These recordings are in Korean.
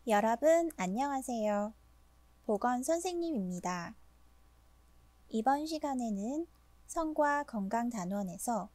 여러분, 안녕하세요. 보건 선생님입니다. 이번 시간에는 성과 건강 단원에서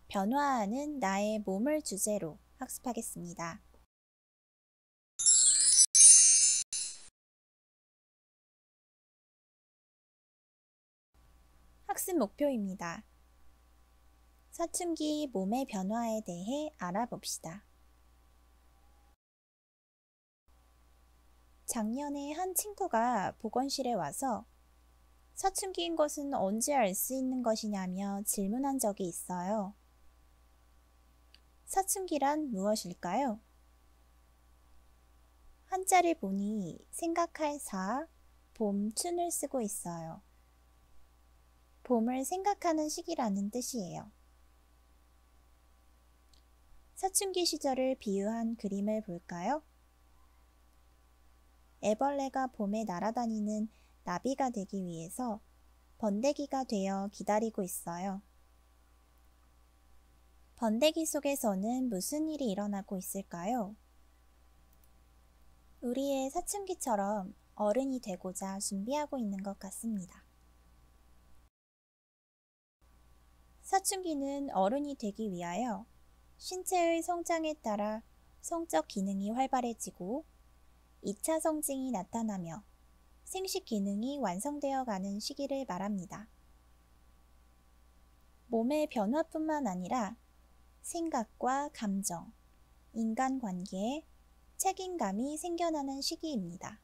변화하는 나의 몸을 주제로 학습하겠습니다. 학습 목표입니다. 사춘기 몸의 변화에 대해 알아봅시다. 작년에 한 친구가 보건실에 와서 사춘기인 것은 언제 알 수 있는 것이냐며 질문한 적이 있어요. 사춘기란 무엇일까요? 한자를 보니 생각할 사, 봄, 춘을 쓰고 있어요. 봄을 생각하는 시기라는 뜻이에요. 사춘기 시절을 비유한 그림을 볼까요? 애벌레가 봄에 날아다니는 나비가 되기 위해서 번데기가 되어 기다리고 있어요. 번데기 속에서는 무슨 일이 일어나고 있을까요? 우리의 사춘기처럼 어른이 되고자 준비하고 있는 것 같습니다. 사춘기는 어른이 되기 위하여 신체의 성장에 따라 성적 기능이 활발해지고 2차 성징이 나타나며 생식 기능이 완성되어 가는 시기를 말합니다. 몸의 변화뿐만 아니라 생각과 감정, 인간관계, 책임감이 생겨나는 시기입니다.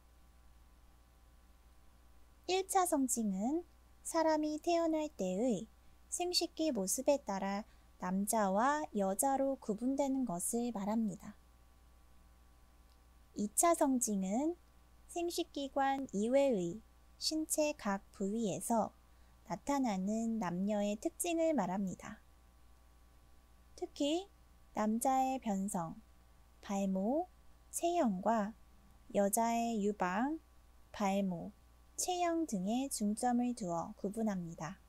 1차 성징은 사람이 태어날 때의 생식기 모습에 따라 남자와 여자로 구분되는 것을 말합니다. 2차 성징은 생식기관 이외의 신체 각 부위에서 나타나는 남녀의 특징을 말합니다. 특히 남자의 변성, 발모, 체형과 여자의 유방, 발모, 체형 등에 중점을 두어 구분합니다.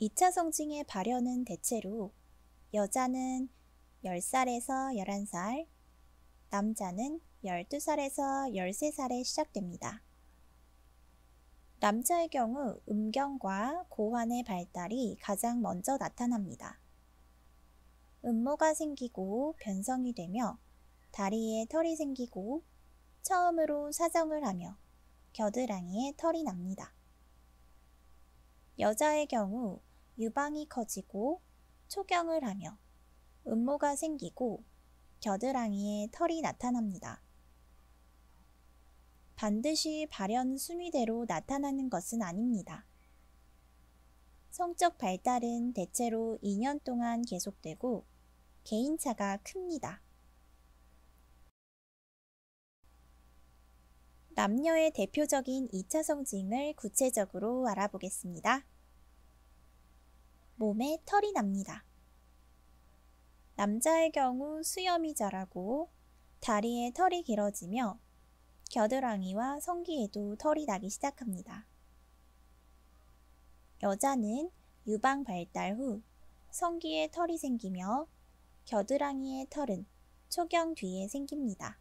2차 성징의 발현은 대체로 여자는 10살에서 11살, 남자는 12살에서 13살에 시작됩니다. 남자의 경우 음경과 고환의 발달이 가장 먼저 나타납니다. 음모가 생기고 변성이 되며 다리에 털이 생기고 처음으로 사정을 하며 겨드랑이에 털이 납니다. 여자의 경우 유방이 커지고 초경을 하며 음모가 생기고 겨드랑이에 털이 나타납니다. 반드시 발현 순위대로 나타나는 것은 아닙니다. 성적 발달은 대체로 2년 동안 계속되고 개인차가 큽니다. 남녀의 대표적인 2차 성징을 구체적으로 알아보겠습니다. 몸에 털이 납니다. 남자의 경우 수염이 자라고 다리에 털이 길어지며 겨드랑이와 성기에도 털이 나기 시작합니다. 여자는 유방 발달 후 성기에 털이 생기며 겨드랑이의 털은 초경 뒤에 생깁니다.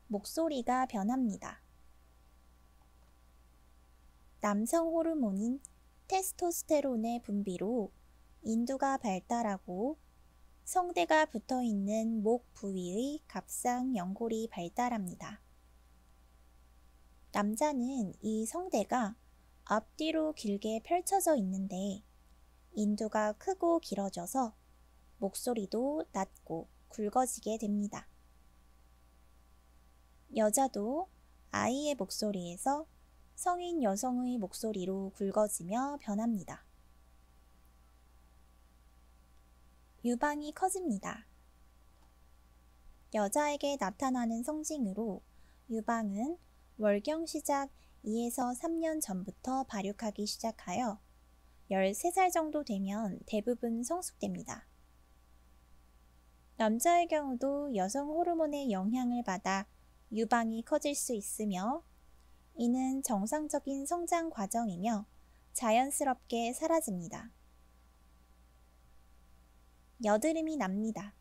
목소리가 변합니다. 남성 호르몬인 테스토스테론의 분비로 인두가 발달하고 성대가 붙어있는 목 부위의 갑상 연골이 발달합니다. 남자는 이 성대가 앞뒤로 길게 펼쳐져 있는데 인두가 크고 길어져서 목소리도 낮고 굵어지게 됩니다. 여자도 아이의 목소리에서 성인 여성의 목소리로 굵어지며 변합니다. 유방이 커집니다. 여자에게 나타나는 성징으로 유방은 월경 시작 2에서 3년 전부터 발육하기 시작하여 13살 정도 되면 대부분 성숙됩니다. 남자의 경우도 여성 호르몬의 영향을 받아 유방이 커질 수 있으며 이는 정상적인 성장 과정이며 자연스럽게 사라집니다. 여드름이 납니다.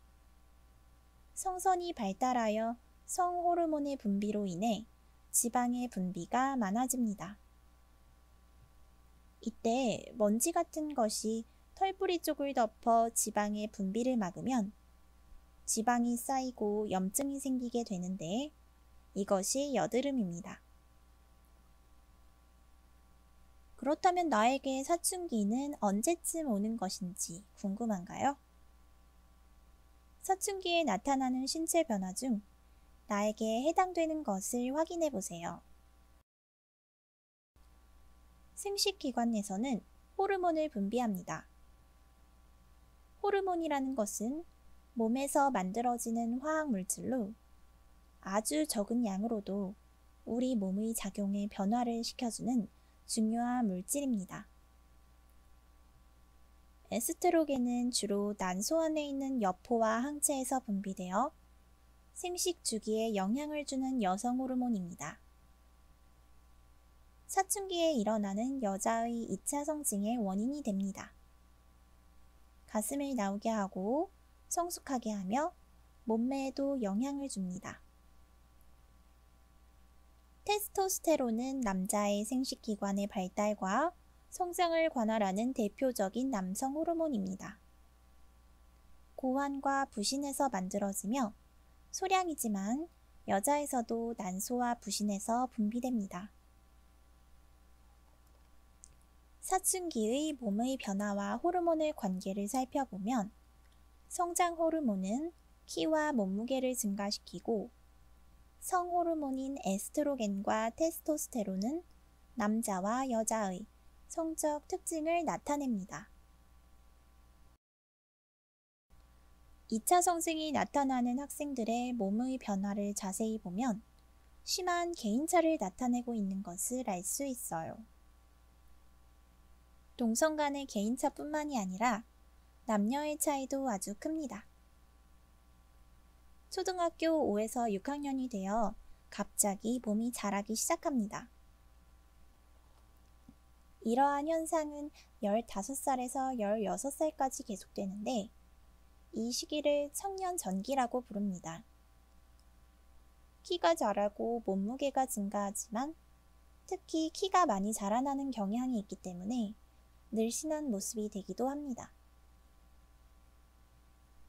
성선이 발달하여 성호르몬의 분비로 인해 지방의 분비가 많아집니다. 이때 먼지 같은 것이 털뿌리 쪽을 덮어 지방의 분비를 막으면 지방이 쌓이고 염증이 생기게 되는데 이것이 여드름입니다. 그렇다면 나에게 사춘기는 언제쯤 오는 것인지 궁금한가요? 사춘기에 나타나는 신체 변화 중 나에게 해당되는 것을 확인해 보세요. 생식기관에서는 호르몬을 분비합니다. 호르몬이라는 것은 몸에서 만들어지는 화학물질로 아주 적은 양으로도 우리 몸의 작용에 변화를 시켜주는 중요한 물질입니다. 에스트로겐은 주로 난소 안에 있는 여포와 항체에서 분비되어 생식 주기에 영향을 주는 여성 호르몬입니다. 사춘기에 일어나는 여자의 2차 성징의 원인이 됩니다. 가슴을 나오게 하고 성숙하게 하며 몸매에도 영향을 줍니다. 테스토스테론은 남자의 생식기관의 발달과 성장을 관할하는 대표적인 남성 호르몬입니다. 고환과 부신에서 만들어지며 소량이지만 여자에서도 난소와 부신에서 분비됩니다. 사춘기의 몸의 변화와 호르몬의 관계를 살펴보면 성장 호르몬은 키와 몸무게를 증가시키고 성호르몬인 에스트로겐과 테스토스테론은 남자와 여자의 성적 특징을 나타냅니다. 2차 성징이 나타나는 학생들의 몸의 변화를 자세히 보면 심한 개인차를 나타내고 있는 것을 알 수 있어요. 동성 간의 개인차뿐만이 아니라 남녀의 차이도 아주 큽니다. 초등학교 5에서 6학년이 되어 갑자기 몸이 자라기 시작합니다. 이러한 현상은 15살에서 16살까지 계속되는데 이 시기를 청년 전기라고 부릅니다. 키가 자라고 몸무게가 증가하지만 특히 키가 많이 자라나는 경향이 있기 때문에 늘씬한 모습이 되기도 합니다.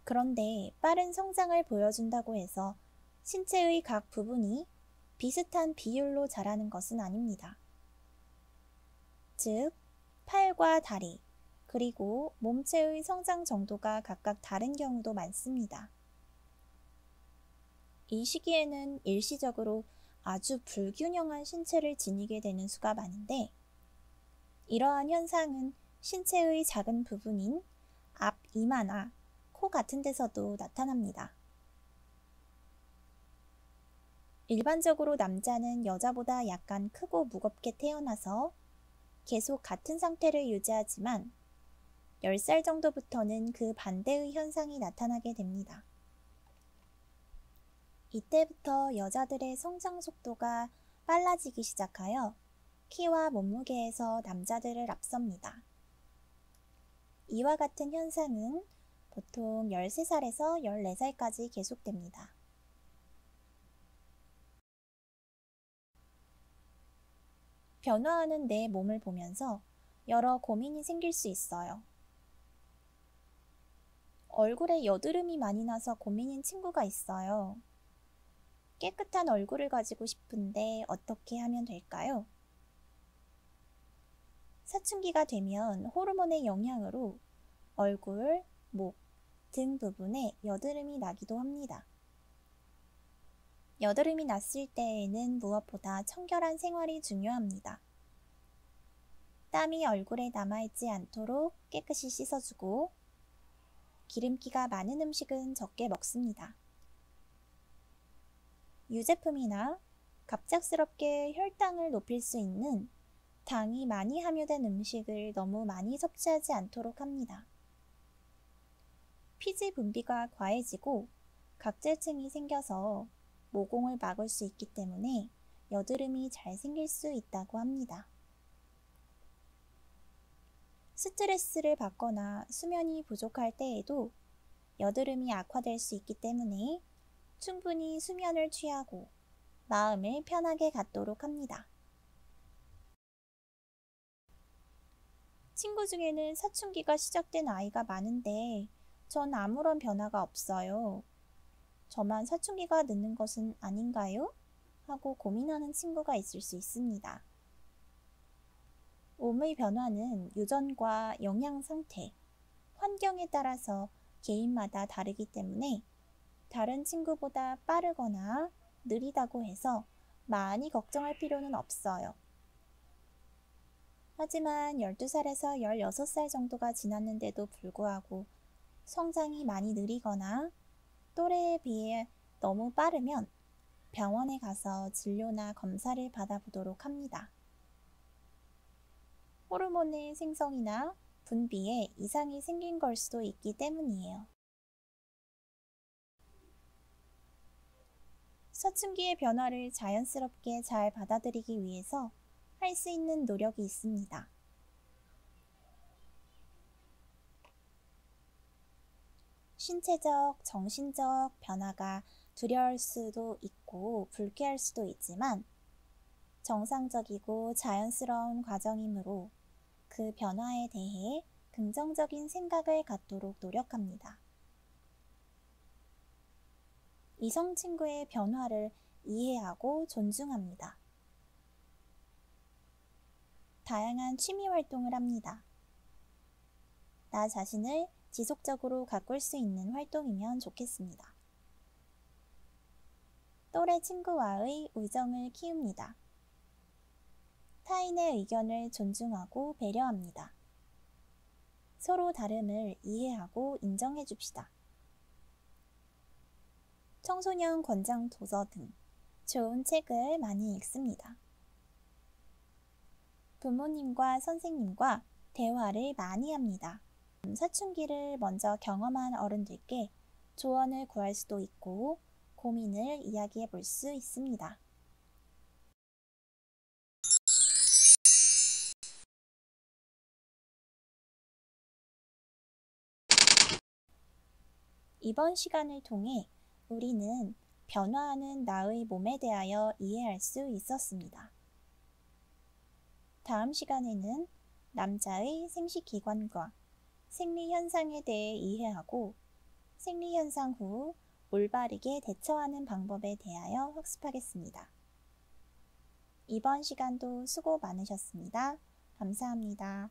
그런데 빠른 성장을 보여준다고 해서 신체의 각 부분이 비슷한 비율로 자라는 것은 아닙니다. 즉, 팔과 다리, 그리고 몸체의 성장 정도가 각각 다른 경우도 많습니다. 이 시기에는 일시적으로 아주 불균형한 신체를 지니게 되는 수가 많은데 이러한 현상은 신체의 작은 부분인 앞 이마나 코 같은 데서도 나타납니다. 일반적으로 남자는 여자보다 약간 크고 무겁게 태어나서 계속 같은 상태를 유지하지만 10살 정도부터는 그 반대의 현상이 나타나게 됩니다. 이때부터 여자들의 성장 속도가 빨라지기 시작하여 키와 몸무게에서 남자들을 앞섭니다. 이와 같은 현상은 보통 13살에서 14살까지 계속됩니다. 변화하는 내 몸을 보면서 여러 고민이 생길 수 있어요. 얼굴에 여드름이 많이 나서 고민인 친구가 있어요. 깨끗한 얼굴을 가지고 싶은데 어떻게 하면 될까요? 사춘기가 되면 호르몬의 영향으로 얼굴, 목, 등 부분에 여드름이 나기도 합니다. 여드름이 났을 때에는 무엇보다 청결한 생활이 중요합니다. 땀이 얼굴에 남아있지 않도록 깨끗이 씻어주고 기름기가 많은 음식은 적게 먹습니다. 유제품이나 갑작스럽게 혈당을 높일 수 있는 당이 많이 함유된 음식을 너무 많이 섭취하지 않도록 합니다. 피지 분비가 과해지고 각질층이 생겨서 모공을 막을 수 있기 때문에 여드름이 잘 생길 수 있다고 합니다. 스트레스를 받거나 수면이 부족할 때에도 여드름이 악화될 수 있기 때문에 충분히 수면을 취하고 마음을 편하게 갖도록 합니다. 친구 중에는 사춘기가 시작된 아이가 많은데 전 아무런 변화가 없어요. 저만 사춘기가 늦는 것은 아닌가요? 하고 고민하는 친구가 있을 수 있습니다. 몸의 변화는 유전과 영양 상태, 환경에 따라서 개인마다 다르기 때문에 다른 친구보다 빠르거나 느리다고 해서 많이 걱정할 필요는 없어요. 하지만 12살에서 16살 정도가 지났는데도 불구하고 성장이 많이 느리거나 또래에 비해 너무 빠르면 병원에 가서 진료나 검사를 받아보도록 합니다. 호르몬의 생성이나 분비에 이상이 생긴 걸 수도 있기 때문이에요. 사춘기의 변화를 자연스럽게 잘 받아들이기 위해서 할 수 있는 노력이 있습니다. 신체적, 정신적 변화가 두려울 수도 있고 불쾌할 수도 있지만 정상적이고 자연스러운 과정이므로 그 변화에 대해 긍정적인 생각을 갖도록 노력합니다. 이성 친구의 변화를 이해하고 존중합니다. 다양한 취미 활동을 합니다. 나 자신을 지속적으로 가꿀 수 있는 활동이면 좋겠습니다. 또래 친구와의 우정을 키웁니다. 타인의 의견을 존중하고 배려합니다. 서로 다름을 이해하고 인정해 줍시다. 청소년 권장 도서 등 좋은 책을 많이 읽습니다. 부모님과 선생님과 대화를 많이 합니다. 사춘기를 먼저 경험한 어른들께 조언을 구할 수도 있고 고민을 이야기해 볼 수 있습니다. 이번 시간을 통해 우리는 변화하는 나의 몸에 대하여 이해할 수 있었습니다. 다음 시간에는 남자의 생식기관과 생리현상에 대해 이해하고 생리현상 후 올바르게 대처하는 방법에 대하여 학습하겠습니다. 이번 시간도 수고 많으셨습니다. 감사합니다.